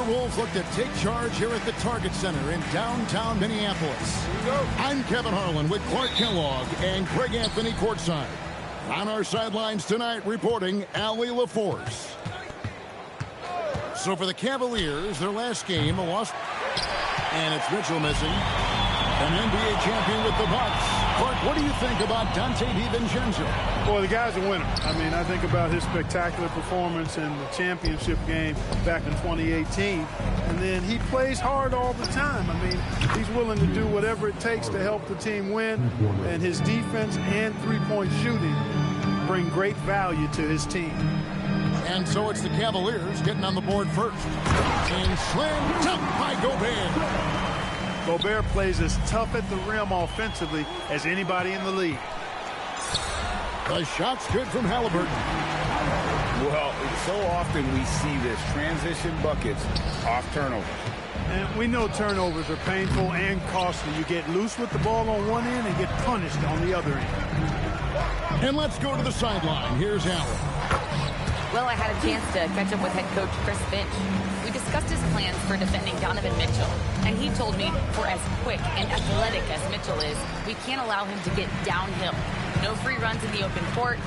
Timberwolves look to take charge here at the Target Center in downtown Minneapolis. I'm Kevin Harlan with Clark Kellogg and Greg Anthony courtside. On our sidelines tonight, reporting Allie LaForce. So for the Cavaliers, their last game, a loss. And it's Mitchell missing. An NBA champion with the Bucks. Clark, what do you think about Donte DiVincenzo? Well, the guy's a winner. I mean, I think about his spectacular performance in the championship game back in 2018. And then he plays hard all the time. I mean, he's willing to do whatever it takes to help the team win. And his defense and three-point shooting bring great value to his team. And so it's the Cavaliers getting on the board first. And slam dunk by Gobert. Gobert plays as tough at the rim offensively as anybody in the league. The shot's good from Halliburton. Well, so often we see this transition buckets off turnovers. And we know turnovers are painful and costly. You get loose with the ball on one end and get punished on the other end. And let's go to the sideline. Here's Allen. Well, I had a chance to catch up with head coach Chris Finch. We discussed his plans for defending Donovan Mitchell, and he told me for as quick and athletic as Mitchell is, we can't allow him to get downhill. No free runs in the open court,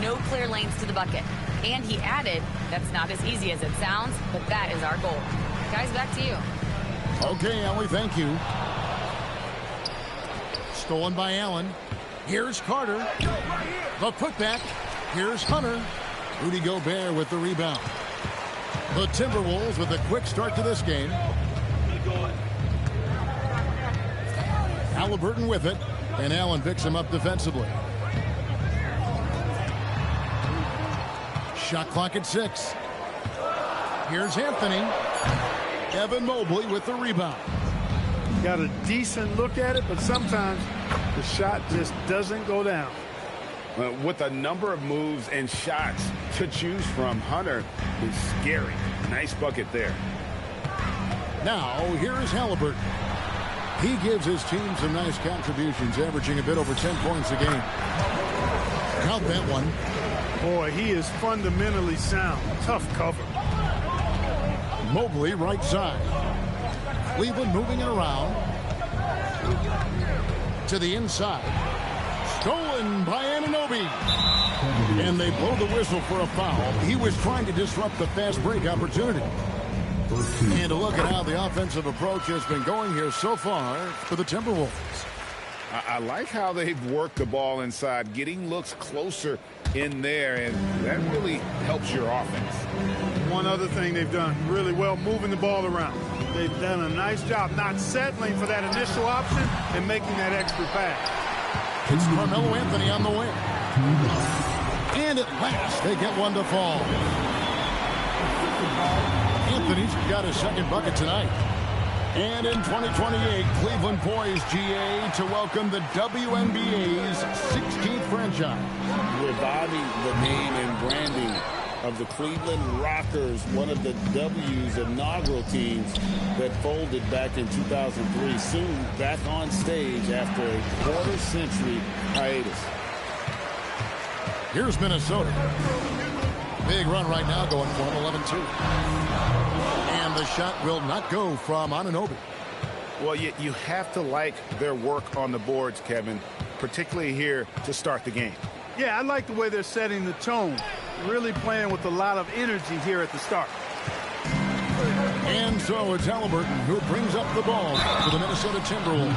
no clear lanes to the bucket. And he added, that's not as easy as it sounds, but that is our goal. Guys, back to you. Okay, Allie, thank you. Stolen by Allen. Here's Carter. The putback. Here's Hunter. Rudy Gobert with the rebound. The Timberwolves with a quick start to this game. Halliburton with it, and Allen picks him up defensively. Shot clock at 6. Here's Anthony. Evan Mobley with the rebound. Got a decent look at it, but sometimes the shot just doesn't go down. With a number of moves and shots to choose from, Hunter is scary. Nice bucket there. Now, here is Halliburton. He gives his team some nice contributions, averaging a bit over 10 points a game. Count that one. Boy, he is fundamentally sound. Tough cover. Mobley, right side. Cleveland moving it around. To the inside. Stolen by Anunoby. And they blow the whistle for a foul. He was trying to disrupt the fast break opportunity. And a look at how the offensive approach has been going here so far for the Timberwolves. I like how they've worked the ball inside, getting looks closer in there, and that really helps your offense. One other thing they've done really well, moving the ball around. They've done a nice job not settling for that initial option and making that extra pass. It's Carmelo Anthony on the wing. And at last, they get one to fall. Anthony's got his second bucket tonight. And in 2028, Cleveland poised, GA, to welcome the WNBA's 16th franchise. Reviving the name and branding of the Cleveland Rockers, one of the W's inaugural teams that folded back in 2003, soon back on stage after a quarter-century hiatus. Here's Minnesota. Big run right now going for them, 11-2. And the shot will not go from Anunoby. Well, you have to like their work on the boards, Kevin, particularly here to start the game. Yeah, I like the way they're setting the tone. Really playing with a lot of energy here at the start. And so it's Halliburton who brings up the ball for the Minnesota Timberwolves.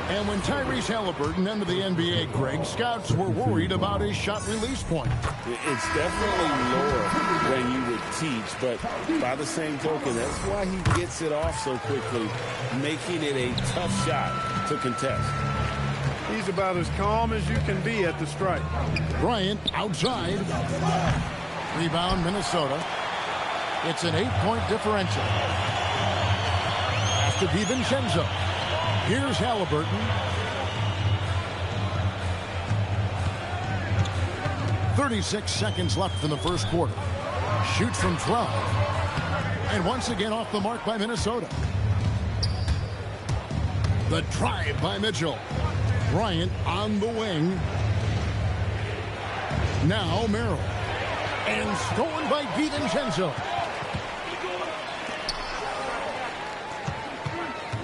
And when Tyrese Halliburton entered the NBA, Greg, scouts were worried about his shot release point. It's definitely lower than you would teach, but by the same token, that's why he gets it off so quickly, making it a tough shot to contest. He's about as calm as you can be at the strike. Bryant outside. Rebound, Minnesota. It's an 8-point differential. After DiVincenzo. Here's Halliburton. 36 seconds left in the first quarter. Shoots from 12. And once again off the mark by Minnesota. The drive by Mitchell. Bryant on the wing. Now Merrill. And stolen by DiVincenzo.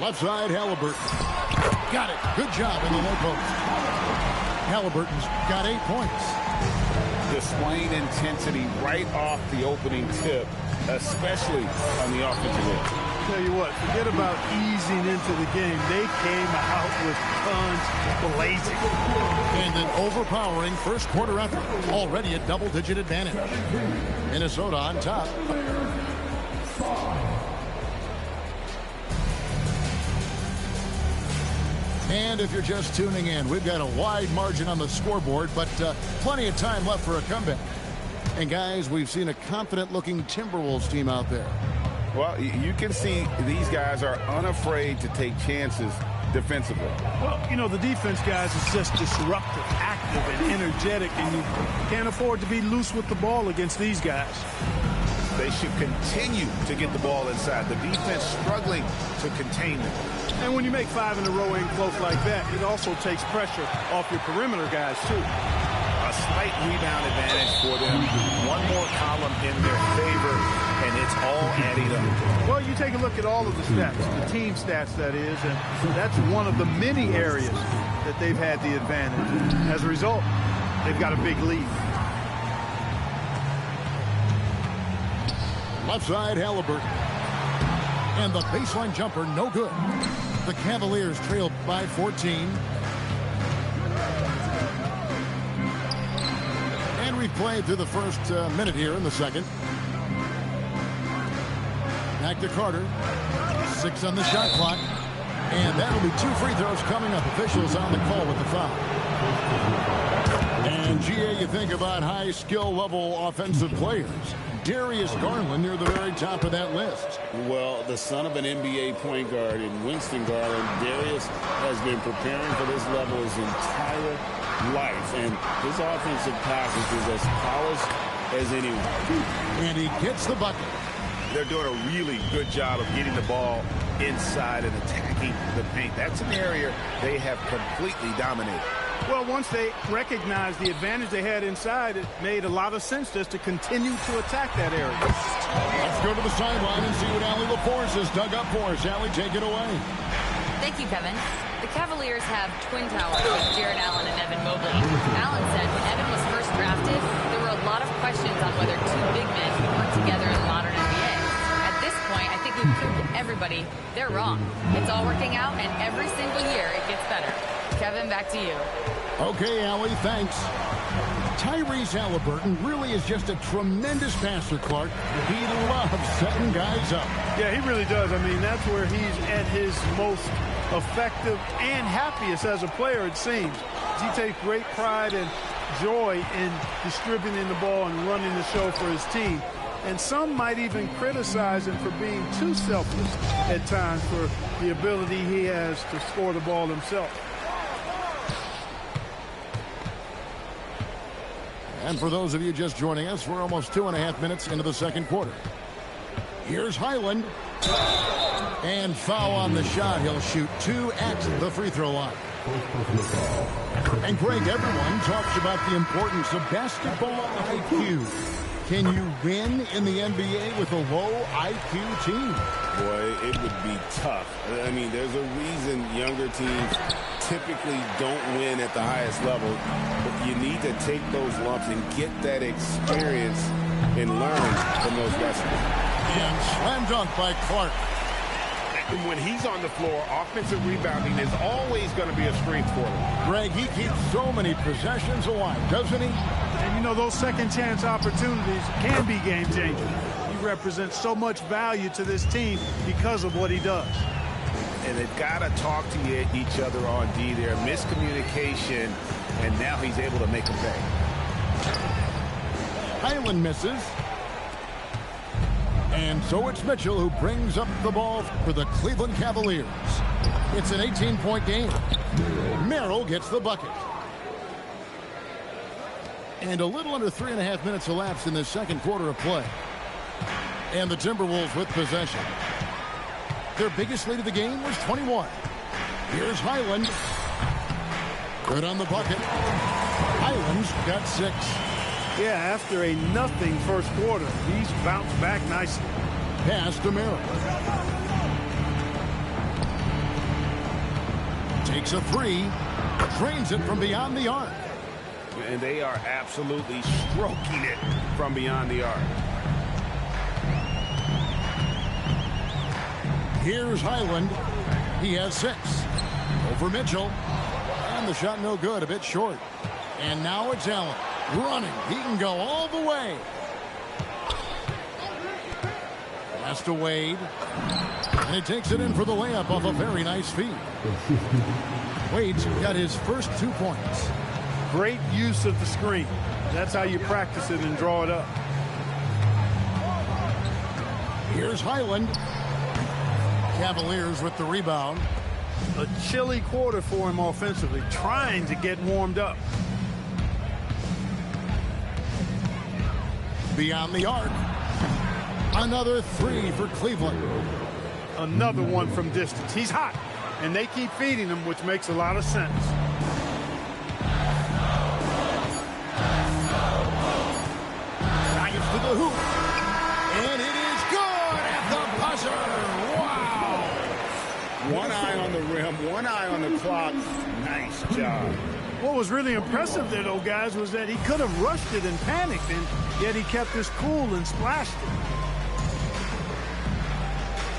Left side, Halliburton. Got it. Good job in the low post. Halliburton's got 8 points. Displaying intensity right off the opening tip, especially on the offensive end. Tell you what, forget about easing into the game. They came out with guns blazing. And an overpowering first quarter effort. Already a double-digit advantage. Minnesota on top. And if you're just tuning in, we've got a wide margin on the scoreboard, but plenty of time left for a comeback. And guys, we've seen a confident-looking Timberwolves team out there. Well, you can see these guys are unafraid to take chances defensively. Well, you know, the defense, guys, is just disruptive, active, and energetic, and you can't afford to be loose with the ball against these guys. They should continue to get the ball inside. The defense struggling to contain them. And when you make 5 in a row in close like that, it also takes pressure off your perimeter guys, too. A slight rebound advantage for them. One more column in their favor, and it's all adding up. Well, you take a look at all of the stats, the team stats, that is, and that's one of the many areas that they've had the advantage. As a result, they've got a big lead. Left side, Halliburton. And the baseline jumper, no good. The Cavaliers trail by 14. And we've played through the first minute here in the second. Back to Carter. 6 on the shot clock. And that'll be 2 free throws coming up. Officials on the call with the foul. And, GA, you think about high skill level offensive players. Darius Garland near the very top of that list. Well, the son of an NBA point guard in Winston Garland, Darius has been preparing for this level his entire life, and his offensive package is as polished as anyone. And he gets the bucket. They're doing a really good job of getting the ball inside and attacking the paint. That's an area they have completely dominated. Well, once they recognized the advantage they had inside, it made a lot of sense just to continue to attack that area. Let's go to the sideline and see what Allie LaForce has dug up for us. Allie, take it away. Thank you, Kevin. The Cavaliers have twin towers with Jared Allen and Evan Mobley. Allen said when Evan was first drafted, there were a lot of questions on whether 2 big men could work together in the modern NBA. At this point, I think we've proved to everybody they're wrong. It's all working out, and every single year it gets better. Kevin, back to you. Okay, Allie, thanks. Tyrese Halliburton really is just a tremendous passer, Clark. He loves setting guys up. Yeah, he really does. I mean, that's where he's at his most effective and happiest as a player, it seems. He takes great pride and joy in distributing the ball and running the show for his team. And some might even criticize him for being too selfless at times for the ability he has to score the ball himself. And for those of you just joining us, we're almost 2.5 minutes into the second quarter. Here's Highland. And foul on the shot. He'll shoot 2 at the free throw line. And Greg, everyone talks about the importance of basketball IQ. Can you win in the NBA with a low IQ team? Boy, it would be tough. I mean, there's a reason younger teams typically don't win at the highest level. But you need to take those lumps and get that experience and learn from those lessons. And slam dunk by Clark. And when he's on the floor, offensive rebounding is always going to be a strength for him. Greg, he keeps so many possessions alive, doesn't he? And, you know, those second chance opportunities can be game-changing. He represents so much value to this team because of what he does. And they've got to talk to each other on D there. Miscommunication, and now he's able to make a pay. Highland misses. And so it's Mitchell who brings up the ball for the Cleveland Cavaliers. It's an 18-point game. Merrill gets the bucket. And a little under 3.5 minutes elapsed in this second quarter of play. And the Timberwolves with possession. Their biggest lead of the game was 21. Here's Highland. Good on the bucket. Highland's got 6. Yeah, after a nothing first quarter, he's bounced back nicely. Pass to Merrill. Takes a three. Drains it from beyond the arc. And they are absolutely stroking it from beyond the arc. Here's Highland. He has 6. Over Mitchell. And the shot no good, a bit short. And now it's Allen. Running. He can go all the way. Pass to Wade. And he takes it in for the layup off a very nice feed. Wade's got his first 2 points. Great use of the screen. That's how you practice it and draw it up. Here's Highland. Cavaliers with the rebound. A chilly quarter for him offensively, trying to get warmed up. Beyond the arc. Another 3 for Cleveland. Another one from distance. He's hot, and they keep feeding him, which makes a lot of sense. Drives to the hoop. And it is good at the buzzer. Wow. One eye on the rim, one eye on the clock. Nice job. What was really impressive there, though, guys, was that he could have rushed it and panicked, and yet he kept his cool and splashed it.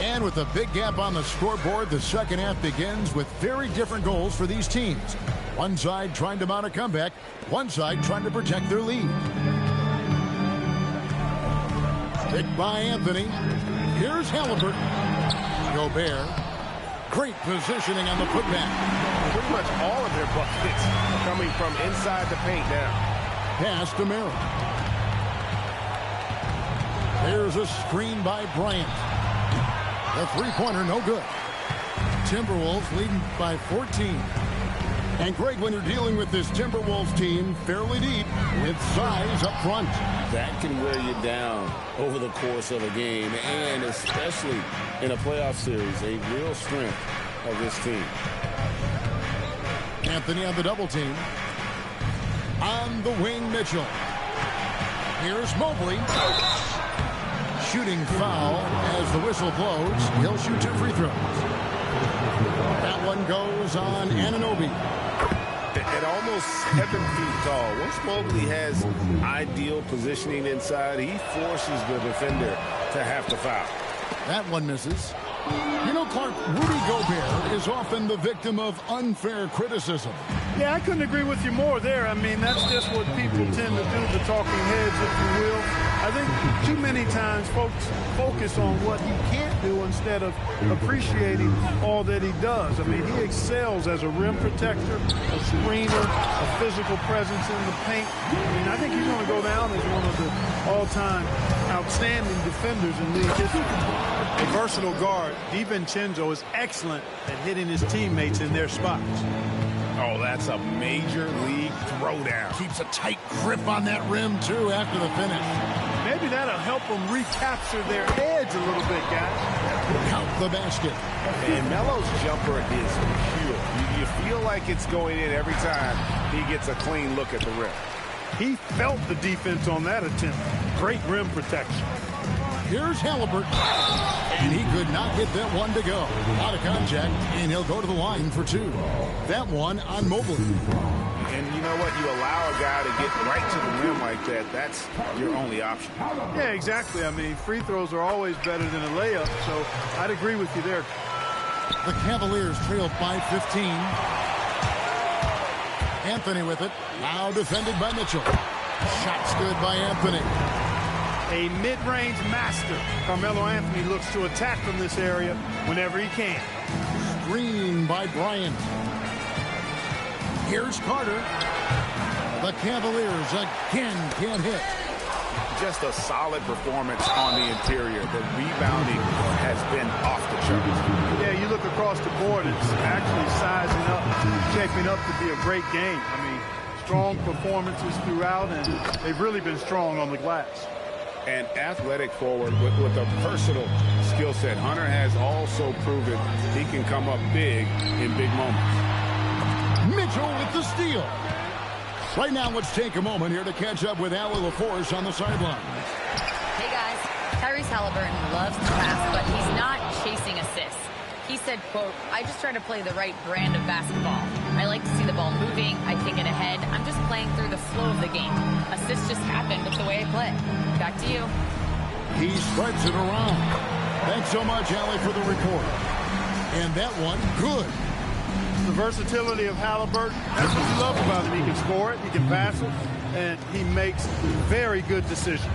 And with a big gap on the scoreboard, the second half begins with very different goals for these teams. One side trying to mount a comeback, one side trying to protect their lead. Picked by Anthony. Here's Halliburton. Gobert. Great positioning on the putback. Pretty much all of their buckets coming from inside the paint now. Pass to Merrill. There's a screen by Bryant. The three-pointer no good. Timberwolves leading by 14. And Greg, when you're dealing with this Timberwolves team fairly deep with size up front. That can wear you down over the course of a game, and especially in a playoff series, a real strength of this team. Anthony on the double team. On the wing, Mitchell. Here's Mobley. Shooting foul as the whistle blows. He'll shoot 2 free throws. That one goes on Anunoby. At almost 7 feet tall, once Mobley has ideal positioning inside, he forces the defender to have to foul. That one misses. You know, Clark, Rudy Gobert is often the victim of unfair criticism. Yeah, I couldn't agree with you more there. I mean, that's just what people tend to do, the talking heads, if you will. I think too many times folks focus on what he can't do instead of appreciating all that he does. I mean, he excels as a rim protector, a screener, a physical presence in the paint. I mean, I think he's going to go down as one of the all-time outstanding defenders in league history. A versatile guard, DiVincenzo is excellent at hitting his teammates in their spots. Oh, that's a major league throwdown. Keeps a tight grip on that rim, too, after the finish. Maybe that'll help them recapture their edge a little bit, guys. Count the basket. And Melo's jumper is pure. You feel like it's going in every time he gets a clean look at the rim. He felt the defense on that attempt. Great rim protection. Here's Halliburton. And he could not get that one to go. Out of contact, and he'll go to the line for 2. That one on Mobley. And you know what? You allow a guy to get right to the rim like that. That's your only option. Yeah, exactly. I mean, free throws are always better than a layup, so I'd agree with you there. The Cavaliers trailed by 15. Anthony with it. Now defended by Mitchell. Shots good by Anthony. A mid-range master. Carmelo Anthony looks to attack from this area whenever he can. Screen by Bryant. Here's Carter. The Cavaliers again can't hit. Just a solid performance on the interior. The rebounding has been off the charts. Yeah, you look across the board, it's actually sizing up, shaping up to be a great game. I mean, strong performances throughout, and they've really been strong on the glass. An athletic forward with a versatile skill set. Hunter has also proven he can come up big in big moments. Mitchell with the steal. Right now, let's take a moment here to catch up with Allie LaForce on the sideline. Hey, guys. Tyrese Halliburton loves to pass, but he's not chasing assists. He said, quote, "I just try to play the right brand of basketball. I like to see the ball moving. I take it ahead. I'm just playing through the flow of the game. Assists just happen with the way I play." Back to you. He spreads it around. Thanks so much, Allie, for the report. And that one, good. The versatility of Halliburton, that's what you love about him. He can score it, he can pass it, and he makes very good decisions.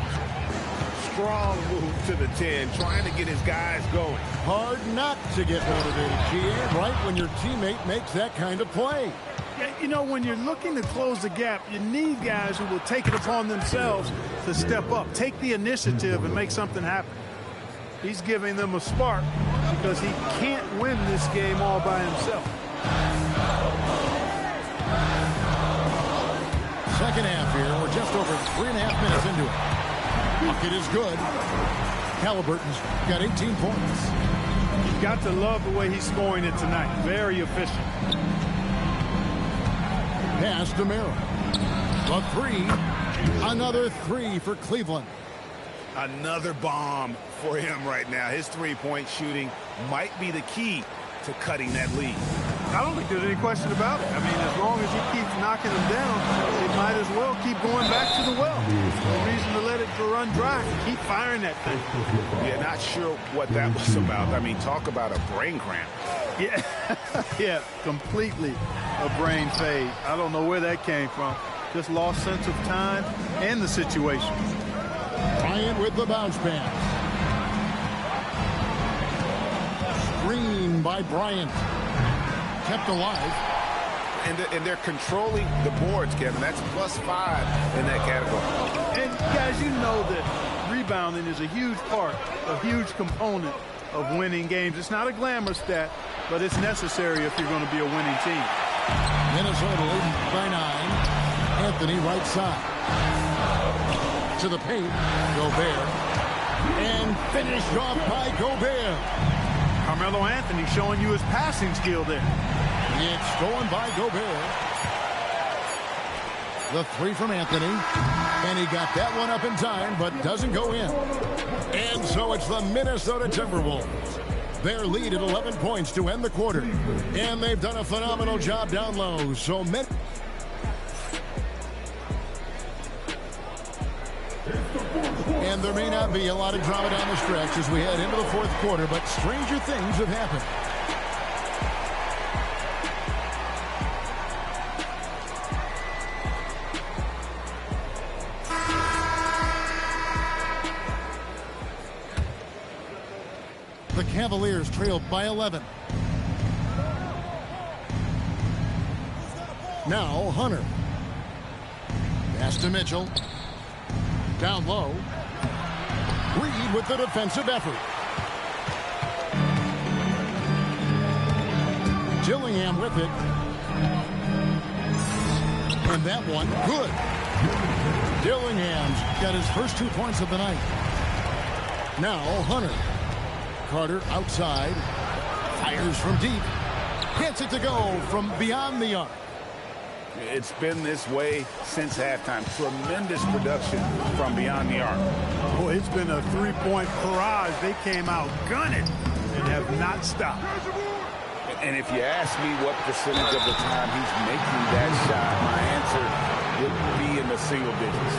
Strong move to the 10, trying to get his guys going. Hard not to get motivated, GA, right when your teammate makes that kind of play. Yeah, you know, when you're looking to close the gap, you need guys who will take it upon themselves to step up, take the initiative, and make something happen. He's giving them a spark because he can't win this game all by himself. Second half here. We're just over 3.5 minutes into it. Bucket is good. Halliburton's got 18 points. You've got to love the way he's scoring it tonight. Very efficient. Pass to Merrill. A three. Another three for Cleveland. Another bomb for him right now. His three-point shooting might be the key to cutting that lead. I don't think there's any question about it. I mean, as long as he keeps knocking them down, they might as well keep going back to the well. No reason to let it run dry. Keep firing that thing. Yeah, not sure what that was about. I mean, talk about a brain cramp. Yeah, yeah, completely a brain fade. I don't know where that came from. Just lost sense of time and the situation. Bryant with the bounce pass. Screen by Bryant. Kept alive. And they're controlling the boards, Kevin. That's +5 in that category. And guys, you know that rebounding is a huge part, a huge component of winning games. It's not a glamour stat, but it's necessary if you're going to be a winning team. Minnesota leading by 9. Anthony right side. To the paint. Gobert. And finished off by Gobert. Carmelo Anthony showing you his passing skill there. It's going by Gobert. The three from Anthony. And he got that one up in time, but doesn't go in. And so it's the Minnesota Timberwolves. Their lead at 11 points to end the quarter. And they've done a phenomenal job down low. So and there may not be a lot of drama down the stretch as we head into the fourth quarter, but stranger things have happened. The Cavaliers trailed by 11. Now Hunter. Pass to Mitchell. Down low. Reed with the defensive effort. Dillingham with it. And that one, good. Dillingham's got his first 2 points of the night. Now Hunter. Carter outside. Fires from deep. Gets it to go from beyond the arc. It's been this way since halftime. Tremendous production from beyond the arc. Boy, it's been a three-point barrage. They came out gunning and have not stopped. And if you ask me what percentage of the time he's making that shot, my answer would be in the single digits.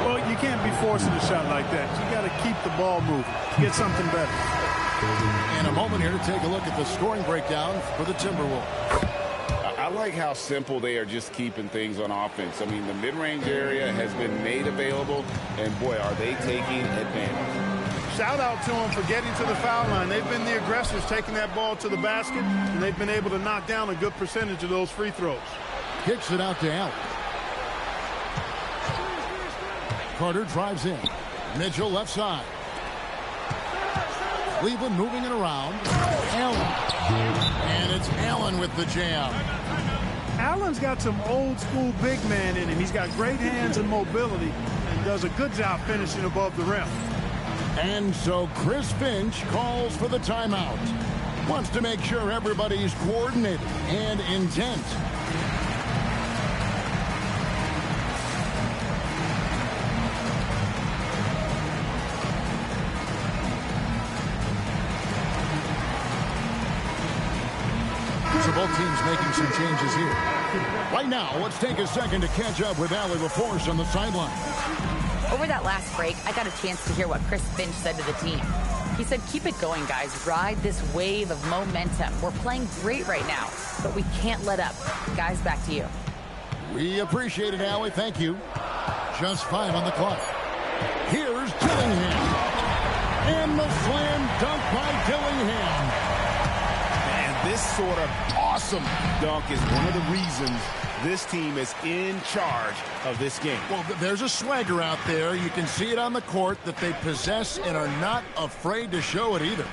Well, you can't be forcing a shot like that. You got to keep the ball moving. Get something better. In a moment here to take a look at the scoring breakdown for the Timberwolves. I like how simple they are just keeping things on offense. I mean, the mid-range area has been made available, and boy, are they taking advantage. Shout out to them for getting to the foul line. They've been the aggressors taking that ball to the basket, and they've been able to knock down a good percentage of those free throws. Kicks it out to Allen. Carter drives in. Mitchell left side. Cleveland moving it around. Allen. And it's Allen with the jam. Allen's got some old-school big man in him. He's got great hands and mobility and does a good job finishing above the rim. And so Chris Finch calls for the timeout. Wants to make sure everybody's coordinated and intent. So both teams making some changes here. Right now, let's take a second to catch up with Allie LaForce on the sideline. Over that last break, I got a chance to hear what Chris Finch said to the team. He said, keep it going, guys. Ride this wave of momentum. We're playing great right now, but we can't let up. Guys, back to you. We appreciate it, Allie. Thank you. Just 5 on the clock. Here's Dillingham. And the slam dunk by Dillingham. And this sort of awesome dunk is one of the reasons this team is in charge of this game. Well, there's a swagger out there. You can see it on the court that they possess and are not afraid to show it either.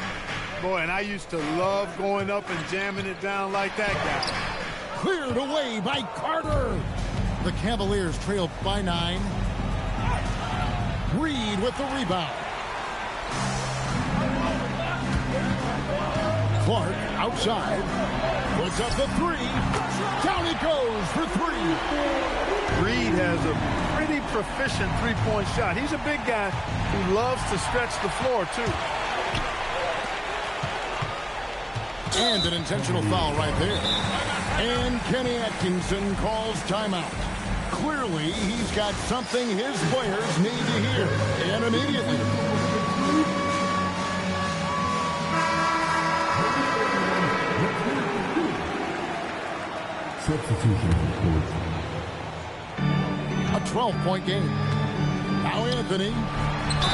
Boy, and I used to love going up and jamming it down like that guy. Cleared away by Carter. The Cavaliers trail by 9. Reed with the rebound. Clark outside. Puts up the 3. Down he goes for 3. Reed has a pretty proficient three-point shot. He's a big guy who loves to stretch the floor, too. And an intentional foul right there. And Kenny Atkinson calls timeout. Clearly, he's got something his players need to hear, and immediately. Substitution. A 12-point game. Now Anthony.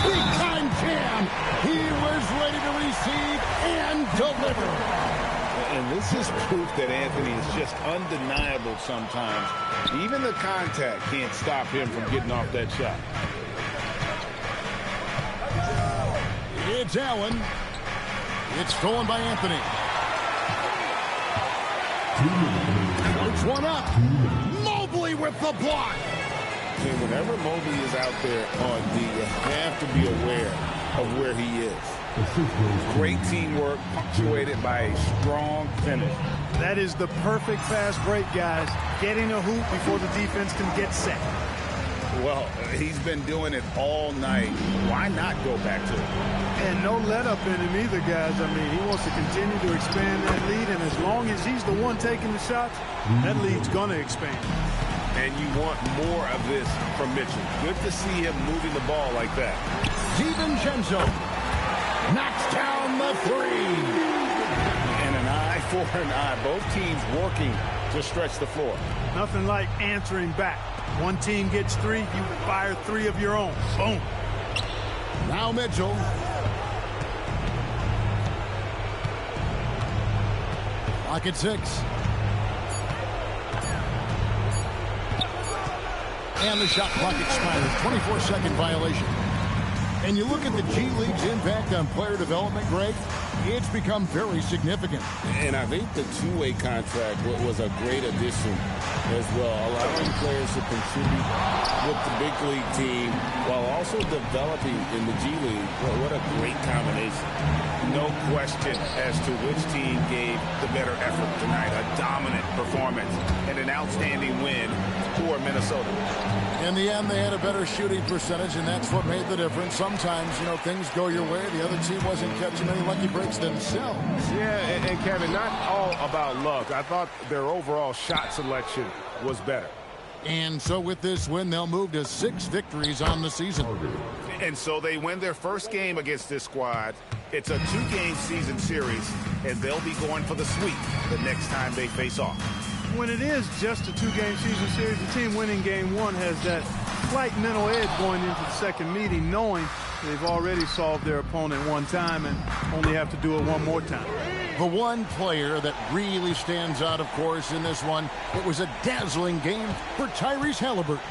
Big-time jam. He was ready to receive and deliver. And this is proof that Anthony is just undeniable sometimes. Even the contact can't stop him from getting off that shot. It's Allen. It's stolen by Anthony. Puts one up. Mobley with the block. And whenever Mobley is out there on D, you have to be aware of where he is. Great teamwork punctuated by a strong finish. That is the perfect fast break, guys. Getting a hoop before the defense can get set. Well, he's been doing it all night. Why not go back to it? And no let up in him either, guys. I mean, he wants to continue to expand that lead, and as long as he's the one taking the shots, that lead's going to expand. And you want more of this from Mitchell. Good to see him moving the ball like that. DiVincenzo knocks down the 3. And an eye for an eye. Both teams working to stretch the floor. Nothing like answering back. One team gets 3, you fire 3 of your own. Boom. Now Mitchell. Clock at 6. And the shot clock expires. 24-second violation. And you look at the G League's impact on player development, Greg, it's become very significant. And I think the two-way contract was a great addition as well, allowing players to contribute with the big league team while also developing in the G League. Well, what a great combination. No question as to which team gave the better effort tonight. A dominant performance and an outstanding win for Minnesota. In the end, they had a better shooting percentage, and that's what made the difference. Sometimes, you know, things go your way. The other team wasn't catching any lucky breaks themselves. Yeah, and Kevin, not all about luck. I thought their overall shot selection was better. And so with this win, they'll move to 6 victories on the season. And so they win their first game against this squad. It's a 2-game season series, and they'll be going for the sweep the next time they face off. When it is just a 2-game season series, the team winning game 1 has that slight mental edge going into the second meeting, knowing they've already solved their opponent one time and only have to do it one more time. The one player that really stands out, of course, in this one, it was a dazzling game for Tyrese Halliburton.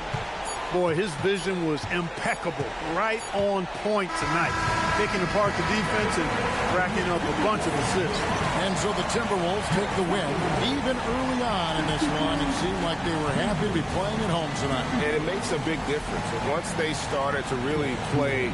Boy, his vision was impeccable, right on point tonight, picking apart the defense and racking up a bunch of assists. And so the Timberwolves take the win. Even early on in this one, it seemed like they were happy to be playing at home tonight. And it makes a big difference. And once they started to really play